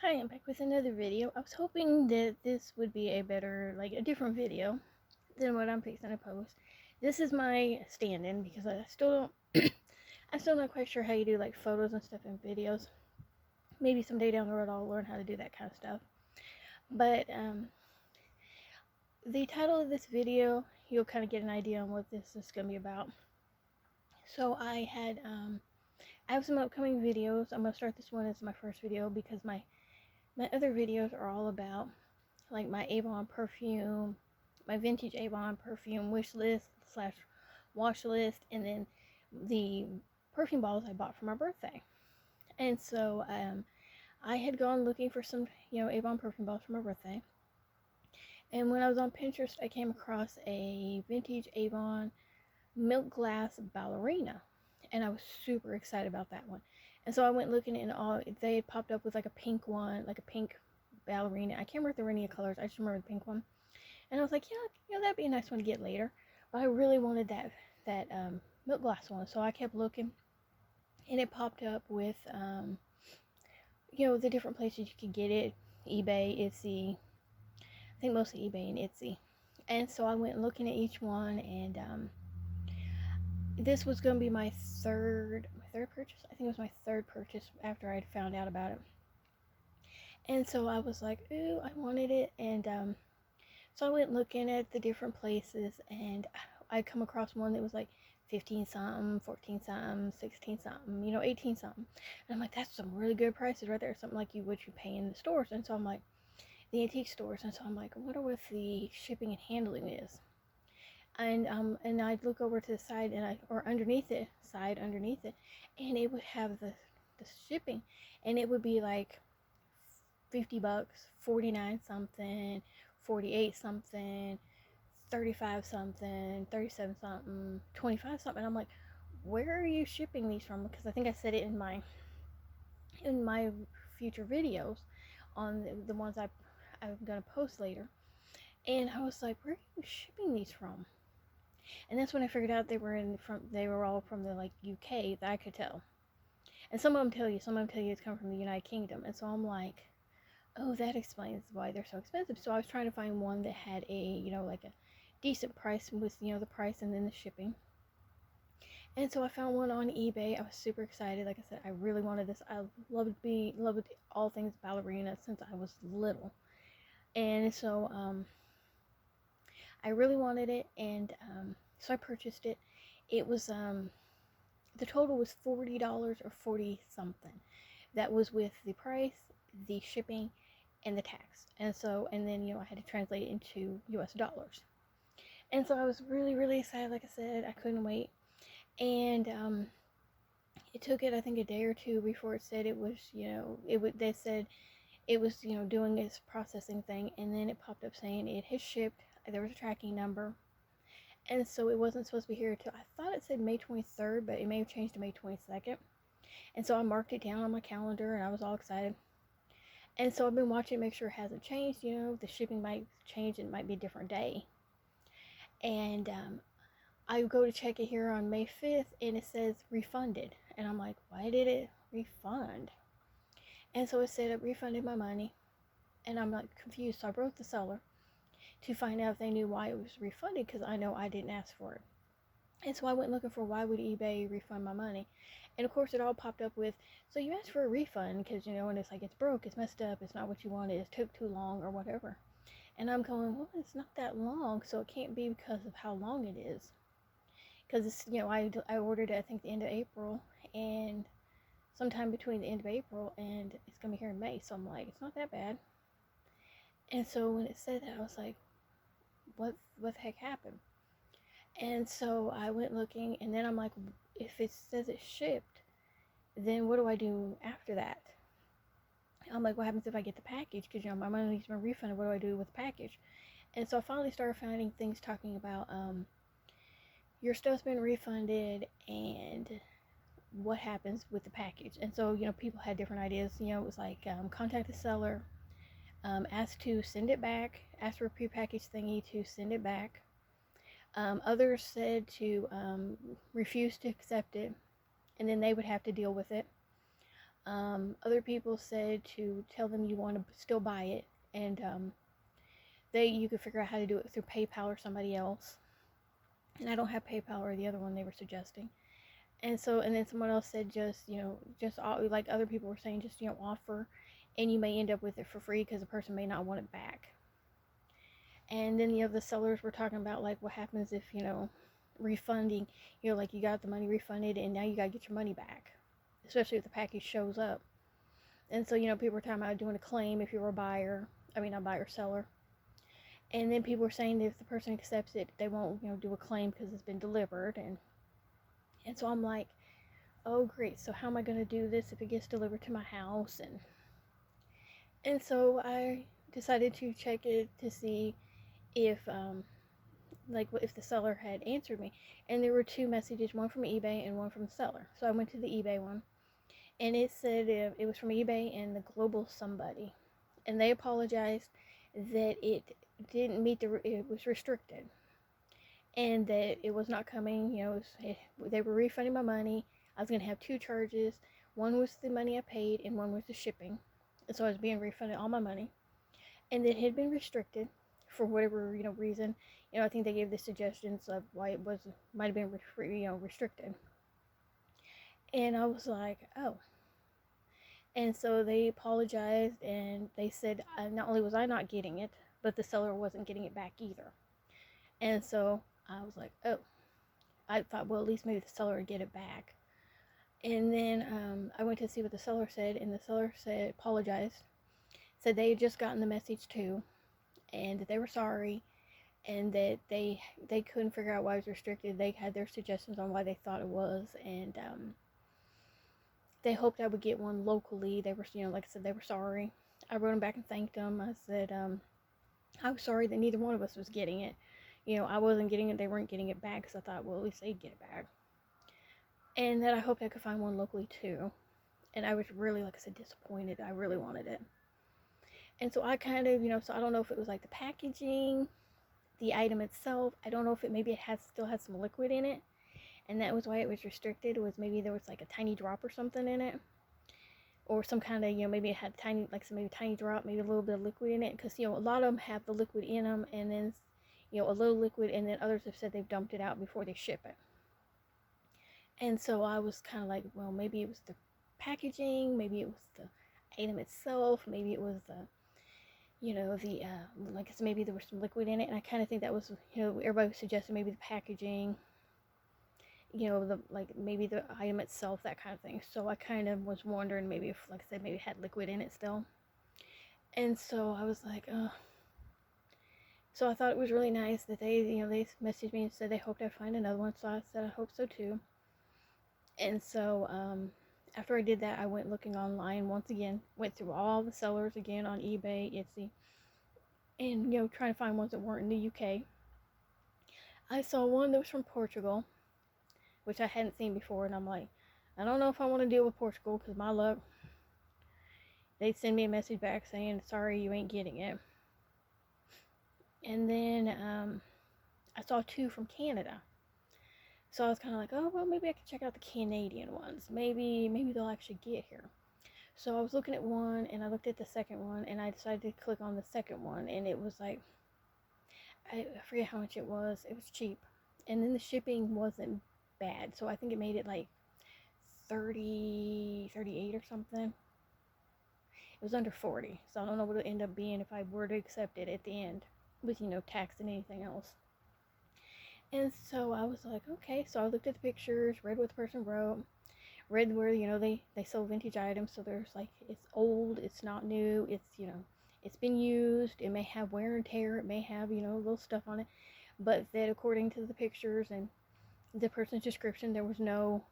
Hi, I'm back with another video. I was hoping that this would be a better, like a different video than what I'm fixing to post. This is my stand-in because I still don't, I'm still not quite sure how you do like photos and stuff in videos. Maybe someday down the road I'll learn how to do that kind of stuff. But the title of this video, you'll kind of get an idea on what this is going to be about. So I have some upcoming videos. I'm going to start this one as my first video because my other videos are all about like my Avon perfume, my vintage Avon perfume wish list slash wash list, and then the perfume bottles I bought for my birthday. And so I had gone looking for some, Avon perfume bottles for my birthday. And when I was on Pinterest, I came across a vintage Avon milk glass ballerina, and I was super excited about that one. And so I went looking, and all they had popped up with like a pink one, like a pink ballerina. I can't remember if there were any colors. I just remember the pink one. And I was like, yeah, that'd be a nice one to get later. But I really wanted that milk glass one, so I kept looking, and it popped up with the different places you could get it: eBay, Etsy. I think mostly eBay and Etsy. And so I went looking at each one, and this was gonna be my third purchase. I think it was my third purchase after I'd found out about it. And so I was like, ooh, I wanted it, and so I went looking at the different places, and I come across one that was like 15 something, 14 something, 16 something, 18 something. And I'm like, that's some really good prices right there. Something like what you pay in the stores. And so I'm like, the antique stores. And so I'm like, I wonder what the shipping and handling is. And I'd look over to the side or underneath it, and it would have the shipping, and it would be like $50, 49 something, 48 something, 35 something, 37 something, 25 something. I'm like, where are you shipping these from? Because I think I said it in my future videos on the ones I'm gonna post later. And I was like, where are you shipping these from? And that's when I figured out they were all from the like UK, that I could tell. And some of them tell you it's come from the United Kingdom. And so I'm like, oh, that explains why they're so expensive. So I was trying to find one that had like a decent price with, the price and then the shipping. And so I found one on eBay. I was super excited. Like I said, I really wanted this. I loved all things ballerina since I was little. And so I really wanted it, and so I purchased it. It was the total was $40 or 40 something. That was with the price, the shipping, and the tax. And then I had to translate it into US dollars. And so I was really, really excited. Like I said, I couldn't wait. And it took it, I think, a day or two before it said it was, they said it was, doing its processing thing. And then it popped up saying it had shipped. There was a tracking number. And so it wasn't supposed to be here until, I thought it said May 23rd, but it may have changed to May 22nd. And so I marked it down on my calendar, and I was all excited. And so I've been watching to make sure it hasn't changed. The shipping might change, and it might be a different day. And I go to check it here on May 5th, and it says refunded. And I'm like, why did it refund? And so it said it refunded my money. And I'm like confused. So I wrote the seller to find out if they knew why it was refunded, because I know I didn't ask for it. And so I went looking for why would eBay refund my money. And of course it all popped up with, so you asked for a refund because, and it's like, it's broke, it's messed up, it's not what you wanted, it took too long or whatever. And I'm going, well, it's not that long, so it can't be because of how long it is. Because it's, I ordered it, I think, the end of April, and sometime between the end of April and it's going to be here in May. So I'm like, it's not that bad. And so when it said that, I was like, what the heck happened? And so I went looking, and then I'm like, if it says it's shipped, then what do I do after that? I'm like, what happens if I get the package? Because, my money's been refunded. What do I do with the package? And so I finally started finding things talking about your stuff's been refunded and what happens with the package. And so, people had different ideas. It was like, contact the seller, ask to send it back, ask for a prepackaged thingy to send it back. Others said to refuse to accept it, and then they would have to deal with it. Other people said to tell them you want to still buy it, and you could figure out how to do it through PayPal or somebody else. And I don't have PayPal or the other one they were suggesting. And then someone else said just like other people were saying, just offer, and you may end up with it for free because the person may not want it back. And then the sellers were talking about like what happens if refunding, like you got the money refunded and now you got to get your money back, especially if the package shows up. And so people were talking about doing a claim if you're a buyer, I mean not buyer, seller. And then people were saying that if the person accepts it, they won't do a claim because it's been delivered. And so I'm like, oh great, so how am I going to do this if it gets delivered to my house? And so I decided to check it to see if if the seller had answered me. And there were two messages, one from eBay and one from the seller. So I went to the eBay one, and it said it was from eBay and the global somebody, and they apologized that it didn't meet it was restricted, and that it was not coming. They were refunding my money. I was going to have two charges. One was the money I paid, and one was the shipping. And so I was being refunded all my money, and it had been restricted for whatever reason. I think they gave the suggestions of why it might have been restricted. And I was like, oh. And so they apologized, and they said not only was I not getting it, but the seller wasn't getting it back either. And so I was like, oh. I thought, well, at least maybe the seller would get it back. And then I went to see what the seller said, and the seller apologized, said they had just gotten the message too, and that they were sorry, and that they couldn't figure out why it was restricted. They had their suggestions on why they thought it was, and they hoped I would get one locally. They were, like I said, they were sorry. I wrote them back and thanked them. I said I was sorry that neither one of us was getting it. I wasn't getting it, they weren't getting it back, because I thought, well, at least they'd get it back. And that I hoped I could find one locally too. And I was really, like I said, disappointed. I really wanted it. And so I kind of, so I don't know if it was like the packaging, the item itself. I don't know if maybe it still has some liquid in it, and that was why it was restricted. It was maybe there was like a tiny drop or something in it, or some kind of, maybe it had tiny, like some maybe tiny drop, maybe a little bit of liquid in it, because a lot of them have the liquid in them, and then a little liquid, and then others have said they've dumped it out before they ship it. And so I was kind of like, well, maybe it was the packaging, maybe it was the item itself, maybe it was the like I said, maybe there was some liquid in it. And I kind of think that was, everybody was suggesting maybe the packaging, maybe the item itself, that kind of thing. So I kind of was wondering maybe if, like I said, maybe it had liquid in it still. And so I was like, oh. So I thought it was really nice that they messaged me and said they hoped I'd find another one. So I said I hope so too. And so after I did that, I went looking online once again, went through all the sellers again on eBay, Etsy, and trying to find ones that weren't in the UK. I saw one that was from Portugal, which I hadn't seen before, and I'm like, I don't know if I want to deal with Portugal, because my luck, they'd send me a message back saying, sorry, you ain't getting it. And then I saw two from Canada. So I was kind of like, oh, well, maybe I could check out the Canadian ones. Maybe they'll actually get here. So I was looking at one, and I looked at the second one, and I decided to click on the second one, and it was like, I forget how much it was. It was cheap. And then the shipping wasn't bad. So I think it made it like 30, 38 or something. It was under 40. So I don't know what it would end up being if I were to accept it at the end, with tax and anything else. And so I was like, okay. So I looked at the pictures, read what the person wrote, read where they sell vintage items. So there's like, it's old, it's not new, it's it's been used, it may have wear and tear, it may have little stuff on it, but that according to the pictures and the person's description, there was no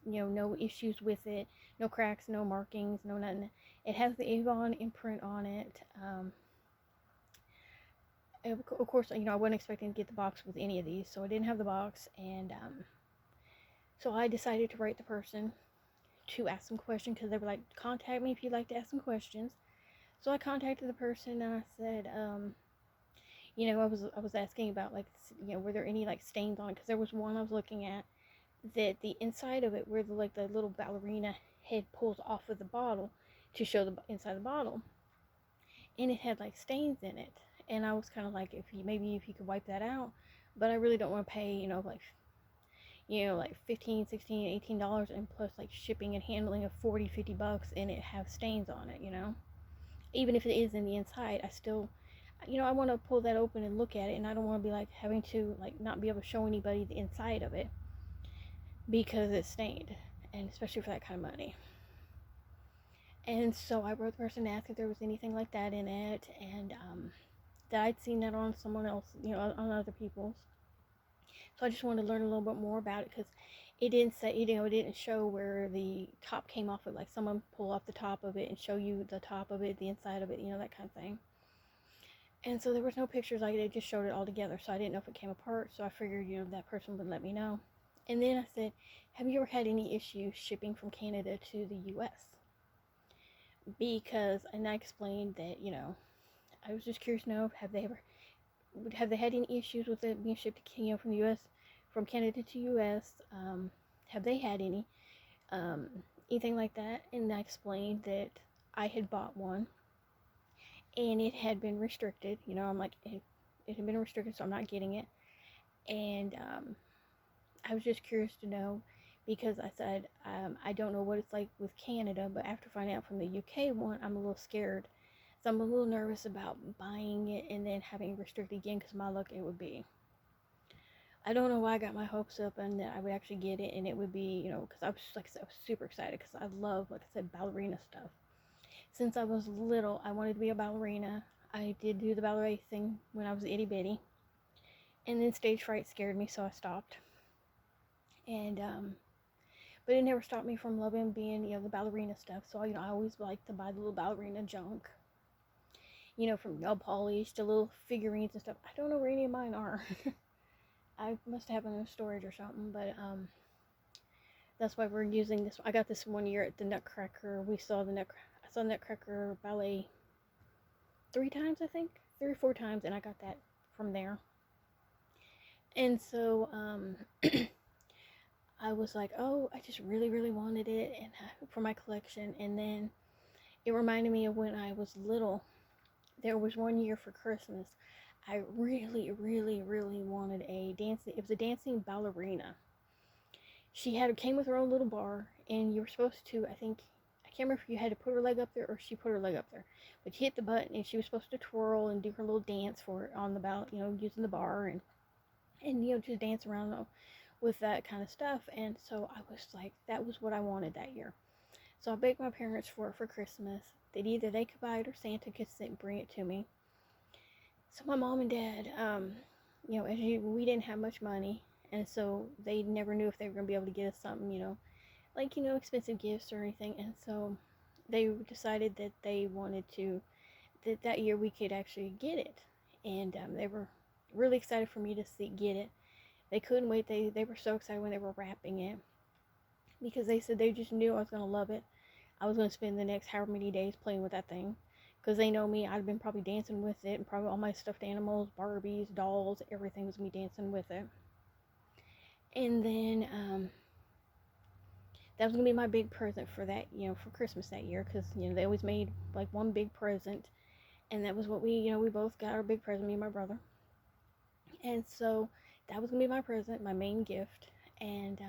no issues with it, no cracks, no markings, no nothing. It has the Avon imprint on it. Of course, I wasn't expecting to get the box with any of these, so I didn't have the box, and so I decided to write the person to ask some questions, because they were like, contact me if you'd like to ask some questions. So I contacted the person, and I said, I was asking about, like, were there any like stains on it, because there was one I was looking at that the inside of it, where the little ballerina head pulls off of the bottle to show the inside the bottle, and it had like stains in it. And I was kind of like, if you could wipe that out, but I really don't want to pay, like 15, 16, $18, and plus like shipping and handling of 40, $50, and it have stains on it, even if it is in the inside. I still, I want to pull that open and look at it, and I don't want to be like having to like not be able to show anybody the inside of it because it's stained, and especially for that kind of money. And so I wrote the person to ask if there was anything like that in it, and that I'd seen that on someone else, on other people's. So I just wanted to learn a little bit more about it, because it didn't say, it didn't show where the top came off of, like someone pull off the top of it and show you the top of it, the inside of it, that kind of thing. And so there was no pictures, like it just showed it all together. So I didn't know if it came apart. So I figured, that person would let me know. And then I said, have you ever had any issues shipping from Canada to the U.S.? Because, and I explained that, I was just curious to know, have they had any issues with it being shipped to, from the U.S., from Canada to U.S.? Have they had anything like that? And I explained that I had bought one, and it had been restricted. I'm like, it had been restricted, so I'm not getting it. And I was just curious to know, because I said, I don't know what it's like with Canada, but after finding out from the UK one, I'm a little scared. So I'm a little nervous about buying it and then having it restricted again, because my luck, it would be, I don't know why I got my hopes up and that I would actually get it, and it would be, because I was, like I said, I was super excited, because I love, like I said, ballerina stuff. Since I was little, I wanted to be a ballerina. I did do the ballet thing when I was itty bitty, and then stage fright scared me, so I stopped. And but it never stopped me from loving being, the ballerina stuff. So I always liked to buy the little ballerina junk, from nail polish to little figurines and stuff. I don't know where any of mine are. I must have them in storage or something, but that's why we're using this. I got this one year at the Nutcracker. I saw Nutcracker ballet 3 times, I think, 3 or 4 times, and I got that from there. And so I was like, oh, I just really, really wanted it, and for my collection. And then it reminded me of when I was little. There was one year for Christmas, I really, really, really wanted it was a dancing ballerina. She came with her own little bar, and you were supposed to, I can't remember if you had to put her leg up there or she put her leg up there, but you hit the button and she was supposed to twirl and do her little dance for it on the ballot, using the bar, and just dance around with that kind of stuff. And so I was like, that was what I wanted that year. So I begged my parents for it for Christmas, that either they could buy it or Santa could bring it to me. So my mom and dad, we didn't have much money, and so they never knew if they were going to be able to get us something, expensive gifts or anything. And so they decided that they wanted to, that year we could actually get it. And they were really excited for me to get it. They couldn't wait. They were so excited when they were wrapping it, because they said they just knew I was going to love it. I was going to spend the next however many days playing with that thing, because they know me. I'd been probably dancing with it, and probably all my stuffed animals, Barbies, dolls, everything was me dancing with it. And then that was going to be my big present for that, for Christmas that year, because, they always made like one big present, and that was what we both got, our big present, me and my brother. And so that was going to be my present, my main gift. And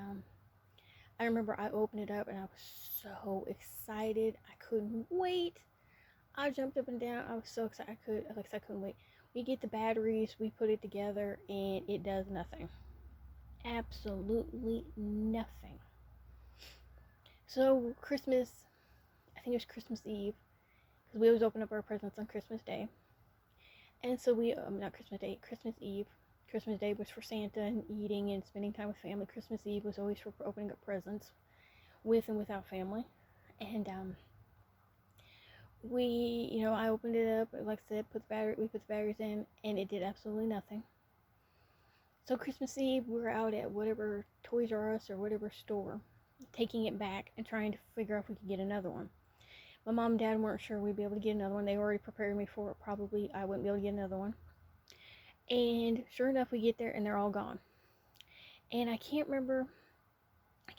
I remember I opened it up, and I was so excited. I couldn't wait. I jumped up and down. I was so excited. I couldn't wait. We get the batteries, we put it together, and it does nothing. Absolutely nothing. So Christmas, I think it was Christmas Eve, because we always open up our presents on Christmas Day. And so not Christmas Day, Christmas Eve. Christmas Day was for Santa and eating and spending time with family. Christmas Eve was always for opening up presents with and without family. And I opened it up, like I said, we put the batteries in, and it did absolutely nothing. So Christmas Eve, we were out at whatever Toys R Us or whatever store, taking it back and trying to figure out if we could get another one. My mom and dad weren't sure we'd be able to get another one. They already prepared me for it. Probably I wouldn't be able to get another one. And sure enough, we get there and they're all gone. And I can't remember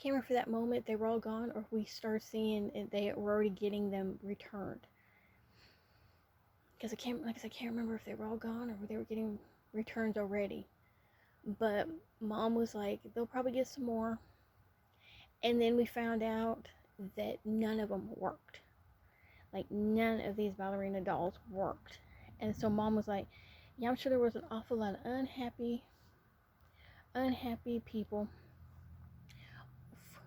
can't remember for that moment they were all gone, or we started seeing they were already getting them returned. Because I can't remember if they were all gone or they were getting returns already. But Mom was like, they'll probably get some more. And then we found out that none of them worked. Like, none of these ballerina dolls worked. And so Mom was like, yeah, I'm sure there was an awful lot of unhappy people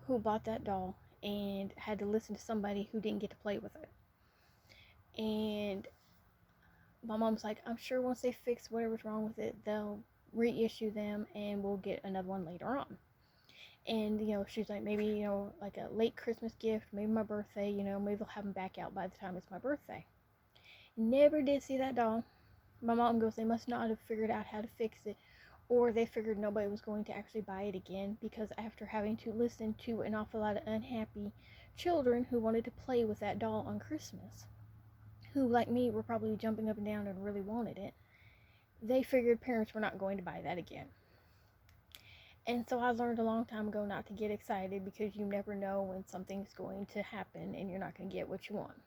who bought that doll and had to listen to somebody who didn't get to play with it. And my mom's like, I'm sure once they fix whatever's wrong with it, they'll reissue them and we'll get another one later on. And, she's like, maybe, like a late Christmas gift, maybe my birthday, maybe they'll have them back out by the time it's my birthday. Never did see that doll. My mom goes, they must not have figured out how to fix it, or they figured nobody was going to actually buy it again, because after having to listen to an awful lot of unhappy children who wanted to play with that doll on Christmas, who, like me, were probably jumping up and down and really wanted it, they figured parents were not going to buy that again. And so I learned a long time ago not to get excited, because you never know when something's going to happen and you're not going to get what you want.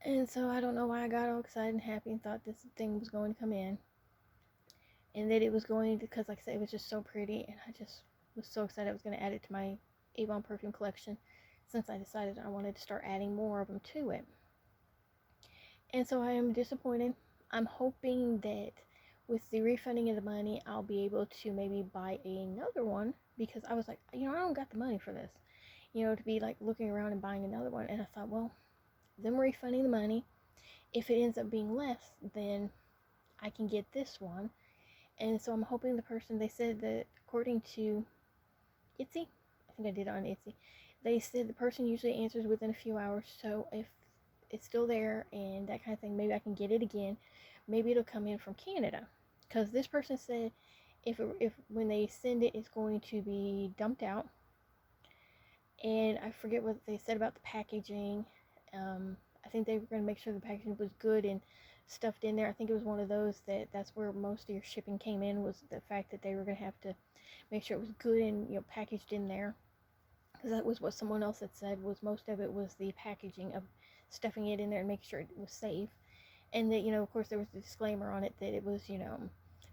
And so I don't know why I got all excited and happy and thought this thing was going to come in. And that it was going to, because like I said, it was just so pretty. And I just was so excited I was going to add it to my Avon perfume collection, since I decided I wanted to start adding more of them to it. And so I am disappointed. I'm hoping that with the refunding of the money, I'll be able to maybe buy another one, because I was like, I don't got the money for this, to be like looking around and buying another one. And I thought, well, them refunding the money, if it ends up being less, then I can get this one. And so I'm hoping the person, they said that according to Etsy, I think I did it on Etsy, they said the person usually answers within a few hours. So if it's still there and that kind of thing, maybe I can get it again. Maybe it'll come in from Canada, because this person said if when they send it, it's going to be dumped out. And I forget what they said about the packaging. I think they were going to make sure the packaging was good and stuffed in there. I think it was one of those that's where most of your shipping came in, was the fact that they were going to have to make sure it was good and packaged in there, because that was what someone else had said, was most of it was the packaging of stuffing it in there and making sure it was safe. And that, of course, there was a disclaimer on it that it was,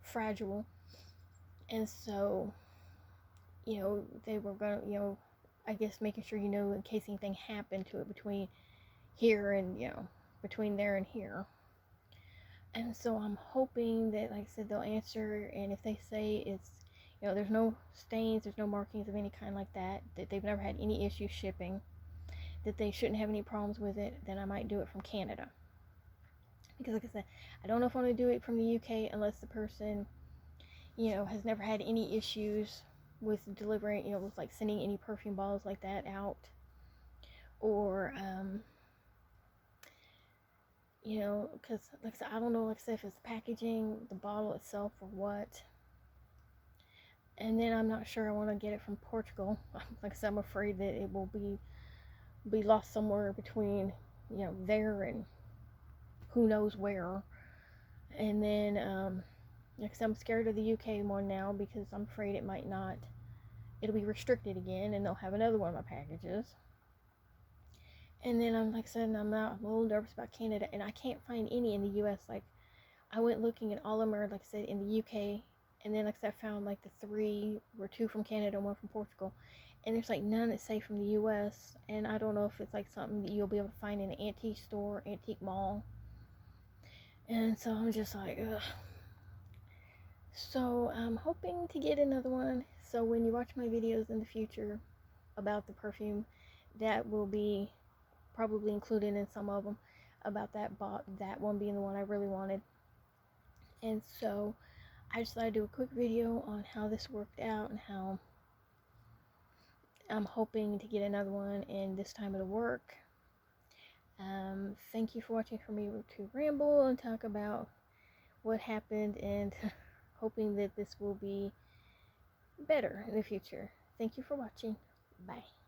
fragile. And so, they were going to, I guess making sure, in case anything happened to it between here and, between there and here. And so I'm hoping that, like I said, they'll answer. And if they say it's, there's no stains, there's no markings of any kind like that, that they've never had any issues shipping, that they shouldn't have any problems with it, then I might do it from Canada. Because like I said, I don't know if I want to do it from the UK unless the person, has never had any issues with delivering, with like sending any perfume bottles like that out. Or, because like I said, I don't know, like I said, if it's packaging, the bottle itself, or what. And then I'm not sure I want to get it from Portugal. Like I said, I'm afraid that it will be lost somewhere between, there and who knows where. And then, like I said, I'm scared of the UK one now, because I'm afraid it'll be restricted again, and they'll have another one of my packages. And then I'm a little nervous about Canada, and I can't find any in the US. Like, I went looking, and all of them are, like I said, in the UK. And then, like I said, I found like the 3 were 2 from Canada and 1 from Portugal. And there's like none that say from the US. And I don't know if it's like something that you'll be able to find in an antique store, antique mall. And so I'm just like, ugh. So I'm hoping to get another one. So when you watch my videos in the future about the perfume, that will be probably included in some of them, about that one being the one I really wanted. And so I just thought I'd do a quick video on how this worked out, and how I'm hoping to get another one, and this time it'll work. Thank you for watching, for me to ramble and talk about what happened, and hoping that this will be better in the future. Thank you for watching. Bye.